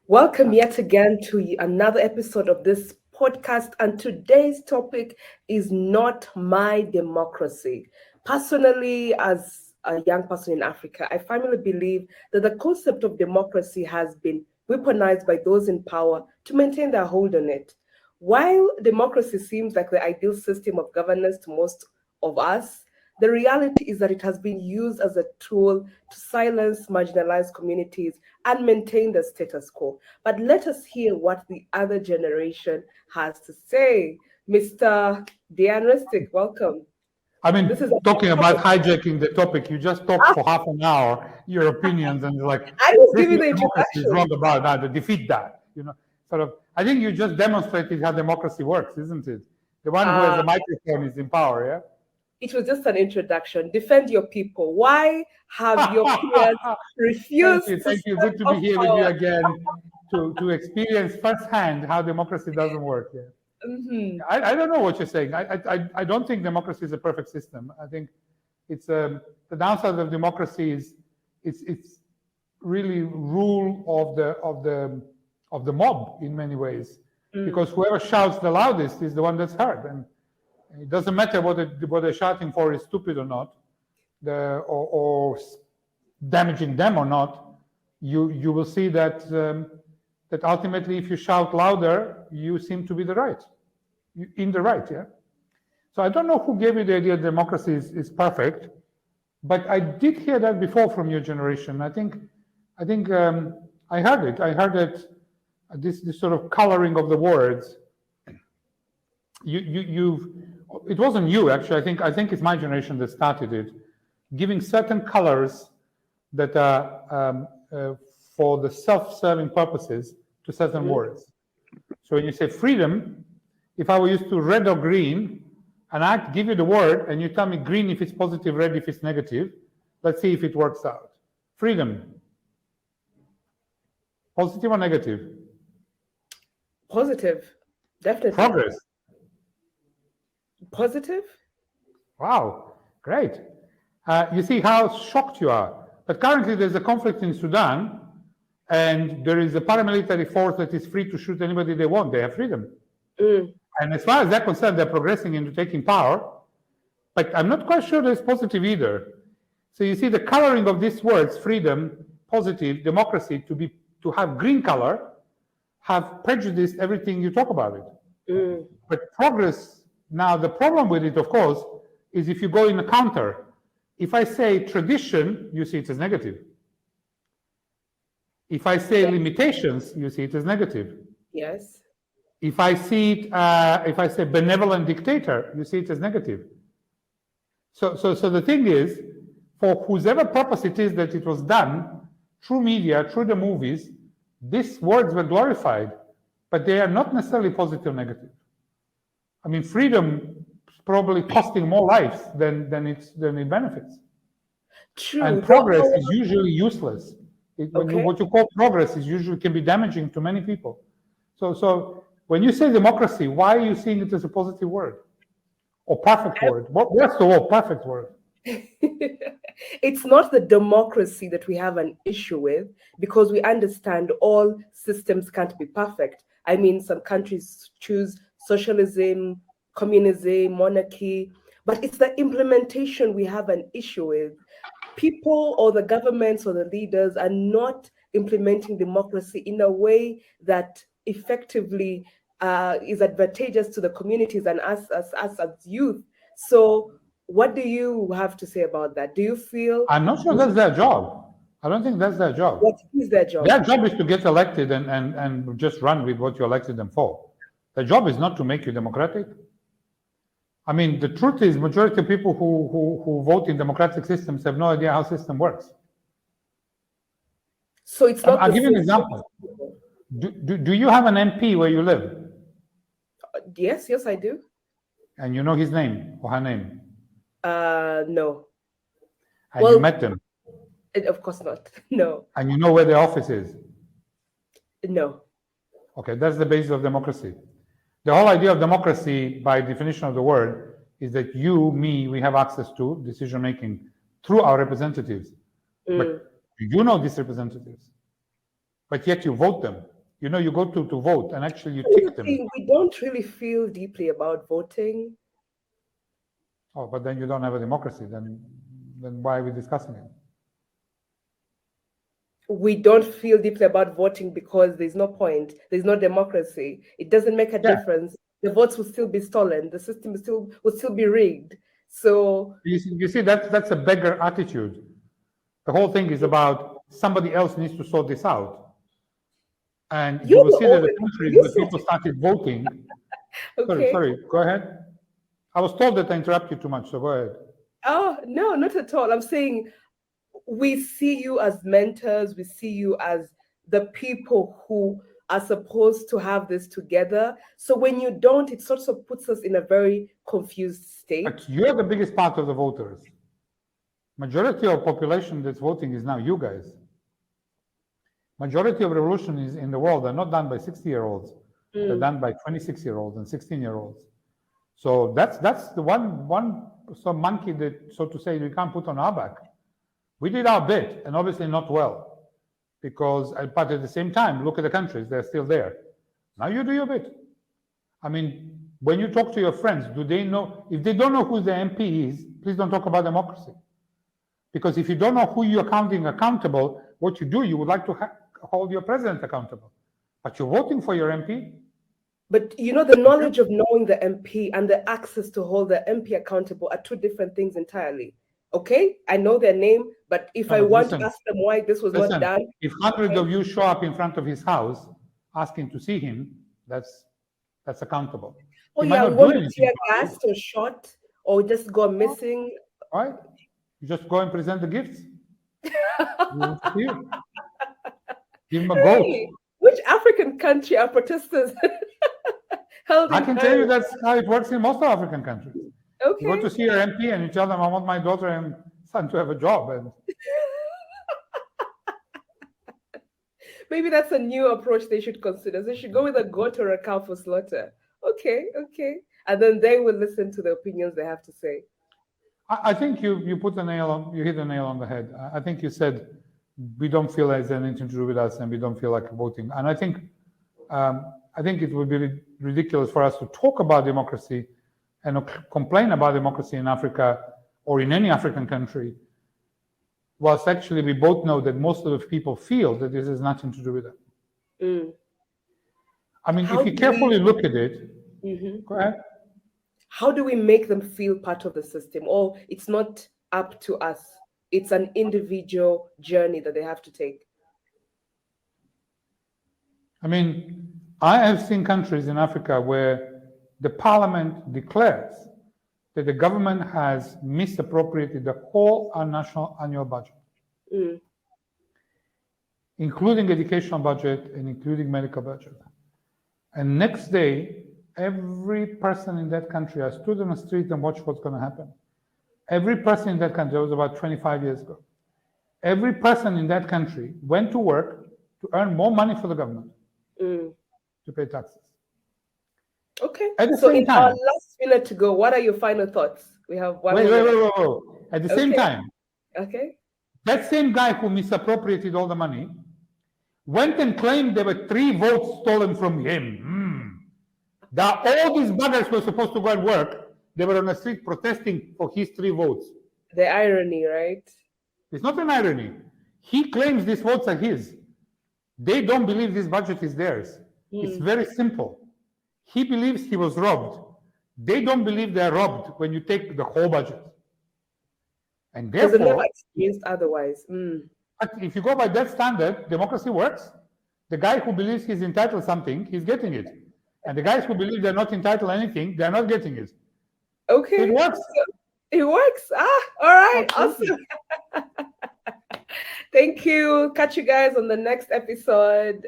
Welcome yet again to another episode of this podcast. And today's topic is not my democracy. Personally, as a young person in Africa, I firmly believe that the concept of democracy has been weaponized by those in power to maintain their hold on it. While democracy seems like the ideal system of governance to most of us, the reality is that it has been used as a tool to silence marginalized communities and maintain the status quo. But let us hear what the other generation has to say. Mr. Diane Ristic, welcome. I mean, This is talking about hijacking the topic, you just talked for half an hour, your opinions, and you're like, I was this is giving what the democracy is introduction. wrong about that, to defeat that. Sort of, I think you just demonstrated how democracy works, isn't it? The one who has Uh, a microphone is in power, yeah? it was just an introduction. Defend your people. Why have your peers Thank refused you, to thank you. step Good to be off here with you power? again to experience firsthand how democracy doesn't work. Yeah. Mhm. I don't know what you're saying. I don't think democracy is a perfect system. I think it's the downside of democracy is it's really rule of the mob in many ways, because whoever shouts the loudest is the one that's heard, and it doesn't matter what they're shouting for is stupid or not, or damaging them or not. You will see that that ultimately, if you shout louder, you seem to be in the right, yeah. So I don't know who gave you the idea democracy is perfect, but I did hear that before from your generation. I think I heard it. I heard it. This sort of coloring of the words. You've. It wasn't you actually. I think it's my generation that started it, giving certain colors that are for the self-serving purposes to certain words. So when you say freedom, if I were used to red or green, and I give you the word, and you tell me green if it's positive, red if it's negative, let's see if it works out. Freedom. Positive or negative? Positive. Definitely. Progress. Positive? Wow, great. You see how shocked you are. But currently there's a conflict in Sudan, and there is a paramilitary force that is free to shoot anybody they want. They have freedom. And as far as they're concerned, they're progressing into taking power. But I'm not quite sure that's positive either. So you see the coloring of these words, freedom, positive, democracy, to have green color, have prejudiced everything you talk about it. But progress, now the problem with it, of course, is if you go in a counter. If I say tradition, you see it as negative. If I say limitations, you see it as negative. Yes. If I say benevolent dictator, you see it as negative. So the thing is, for whosever purpose it is that it was done, through media, through the movies, these words were glorified, but they are not necessarily positive or negative. I mean, freedom is probably costing more lives than it benefits. True. And progress is usually useless. Okay. What you call progress is usually can be damaging to many people. So when you say democracy, why are you seeing it as a positive word or perfect word? What's the word perfect word? It's not the democracy that we have an issue with, because we understand all systems can't be perfect. I mean, some countries choose socialism, communism, monarchy, but it's the implementation we have an issue with. People or the governments or the leaders are not implementing democracy in a way that effectively is advantageous to the communities and us as youth. So what do you have to say about that? Do you feel I'm not sure that's their job. I don't think that's their job. what is their job? Their job is to get elected and just run with what you elected them for. Their job is not to make you democratic. I mean, the truth is, majority of people who vote in democratic systems have no idea how system works. So it's not I'll the give you an system. example. Do you have an MP where you live? Yes, I do. And you know his name or her name? No. And you met them? Of course not. No. And you know where their office is? No. Okay, that's the basis of democracy. The whole idea of democracy, by definition of the word, is that you, me, we have access to decision making through our representatives. But you know these representatives, but yet you vote them. You know, you go to vote and actually you tick them. We don't really feel deeply about voting. Oh, but then you don't have a democracy. Then why are we discussing it? We don't feel deeply about voting because there's no point. There's no democracy. It doesn't make a difference. The votes will still be stolen. The system will still be rigged. So you see that's a beggar attitude. The whole thing is about somebody else needs to sort this out. And you will see that the countries where people started voting. Okay. Sorry, go ahead. I was told that I interrupt you too much, so go ahead. Oh, no, not at all. I'm saying we see you as mentors. We see you as the people who are supposed to have this together. So when you don't, it sort of puts us in a very confused state. But you're the biggest part of the voters. Majority of population that's voting is now you guys. Majority of revolutions in the world are not done by 60-year-olds. They're done by 26-year-olds and 16-year-olds. So that's the one monkey that, so to say, we can't put on our back. We did our bit, and obviously not well, but at the same time, look at the countries, they're still there. Now you do your bit. I mean, when you talk to your friends, do they know? If they don't know who the MP is, please don't talk about democracy. Because if you don't know who you're counting accountable, what you do, you would like to hold your president accountable. But you're voting for your MP. But you know, the knowledge of knowing the MP and the access to hold the MP accountable are two different things entirely. Okay, I know their name, but if I want to ask them why this was not done. If hundreds of you show up in front of his house asking to see him, that's accountable. Oh yeah, we want to tear gas or shot or just go missing. Right? You just go and present the gifts. Give him a goat. Which African country are protesters held in? I can tell you that's how it works in most African countries. Okay. You go to see your MP and you tell them, I want my daughter and son to have a job. And maybe that's a new approach they should consider. They should go with a goat or a cow for slaughter. Okay. And then they will listen to the opinions they have to say. I think you hit the nail on the head. I think you said we don't feel there's anything to do with us and we don't feel like voting. And I think it would be ridiculous for us to talk about democracy and complain about democracy in Africa or in any African country, whilst actually we both know that most of the people feel that this has nothing to do with them. I mean, if you carefully look at it, go ahead. How do we make them feel part of the system? Or it's not up to us. It's an individual journey that they have to take. I mean, I have seen countries in Africa where the parliament declares that the government has misappropriated the whole national annual budget, including educational budget and including medical budget. And next day, every person in that country, I stood on the street and watched what's going to happen. Every person in that country, that was about 25 years ago, every person in that country went to work to earn more money for the government to pay taxes. Okay. At the same time, our last minute to go, what are your final thoughts? We have one. Wait. At the same time, that same guy who misappropriated all the money went and claimed there were 3 votes stolen from him. That all these buggers were supposed to go and work. They were on the street protesting for his 3 votes. The irony, right? It's not an irony. He claims these votes are his. They don't believe this budget is theirs. It's very simple. He believes he was robbed. They don't believe they're robbed when you take the whole budget. And therefore, they've never experienced otherwise. But if you go by that standard, democracy works. The guy who believes he's entitled to something, he's getting it. And the guys who believe they're not entitled to anything, they're not getting it. Okay. It works. It works. All right. Absolutely. Awesome. Thank you. Catch you guys on the next episode.